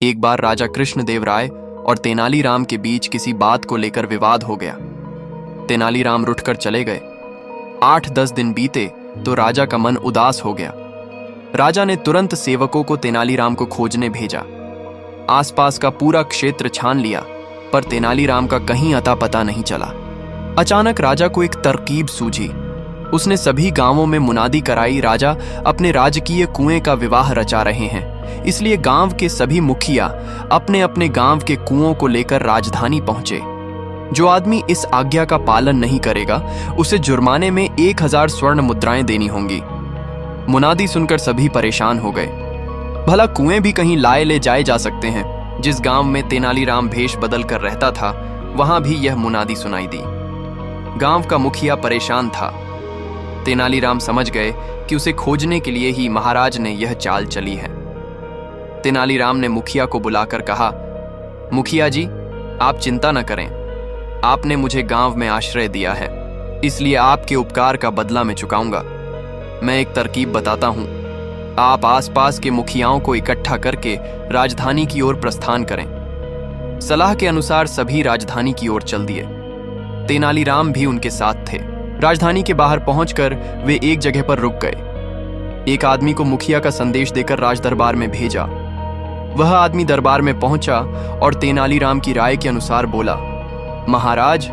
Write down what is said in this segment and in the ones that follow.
एक बार राजा कृष्णदेव राय और तेनालीराम के बीच किसी बात को लेकर विवाद हो गया। तेनालीराम रुठकर चले गए। 8-10 दिन बीते तो राजा का मन उदास हो गया। राजा ने तुरंत सेवकों को तेनालीराम को खोजने भेजा। आसपास का पूरा क्षेत्र छान लिया, पर तेनालीराम का कहीं अता पता नहीं चला। अचानक राजा को एक तरकीब सूझी। उसने सभी गांवों में मुनादी कराई, राजा अपने राजकीय कुएं का विवाह रचा रहे हैं, इसलिए गांव के सभी मुखिया अपने अपने गांव के कुओं को लेकर राजधानी पहुंचे। जो आदमी इस आज्ञा का पालन नहीं करेगा उसे जुर्माने में 1000 स्वर्ण मुद्राएं देनी होंगी। मुनादी सुनकर सभी परेशान हो गए। भला कुएं भी कहीं लाए ले जाए जा सकते हैं। जिस गांव में तेनालीराम भेष बदल कर रहता था वहां भी यह मुनादी सुनाई दी। गांव का मुखिया परेशान था। तेनालीराम समझ गए कि उसे खोजने के लिए ही महाराज ने यह चाल चली है। तेनालीराम ने मुखिया को बुलाकर कहा, मुखिया जी, आप चिंता न करें। आपने मुझे गांव में आश्रय दिया है, इसलिए आपके उपकार का बदला मैं चुकाऊंगा। मैं एक तरकीब बताता हूं। आप आसपास के मुखियाओं को इकट्ठा करके राजधानी की ओर प्रस्थान करें। सलाह के अनुसार सभी राजधानी की ओर चल दिए। तेनालीराम भी उनके साथ थे। राजधानी के बाहर पहुंचकर वे एक जगह पर रुक गए। एक आदमी को मुखिया का संदेश देकर राजदरबार में भेजा। वह आदमी दरबार में पहुंचा और तेनालीराम की राय के अनुसार बोला, महाराज,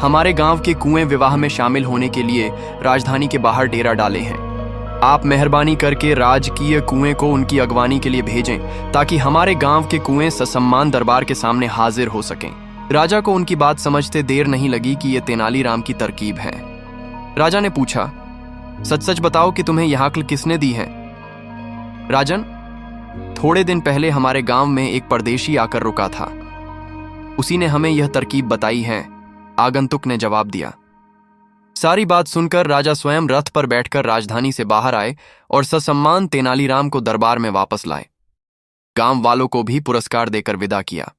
हमारे गांव के कुएं विवाह में शामिल होने के लिए राजधानी के बाहर डेरा डाले हैं। आप मेहरबानी करके राजकीय कुएं को उनकी अगवानी के लिए भेजें, ताकि हमारे गांव के कुएं ससम्मान दरबार के सामने हाजिर हो सकें। राजा को उनकी बात समझते देर नहीं लगी कि यह तेनालीराम की तरकीब है। राजा ने पूछा, सच सच बताओ कि तुम्हें यह अक्ल किसने दी है? राजन, थोड़े दिन पहले हमारे गांव में एक परदेशी आकर रुका था। उसी ने हमें यह तरकीब बताई है, आगंतुक ने जवाब दिया। सारी बात सुनकर राजा स्वयं रथ पर बैठकर राजधानी से बाहर आए और ससम्मान तेनालीराम को दरबार में वापस लाए। गांव वालों को भी पुरस्कार देकर विदा किया।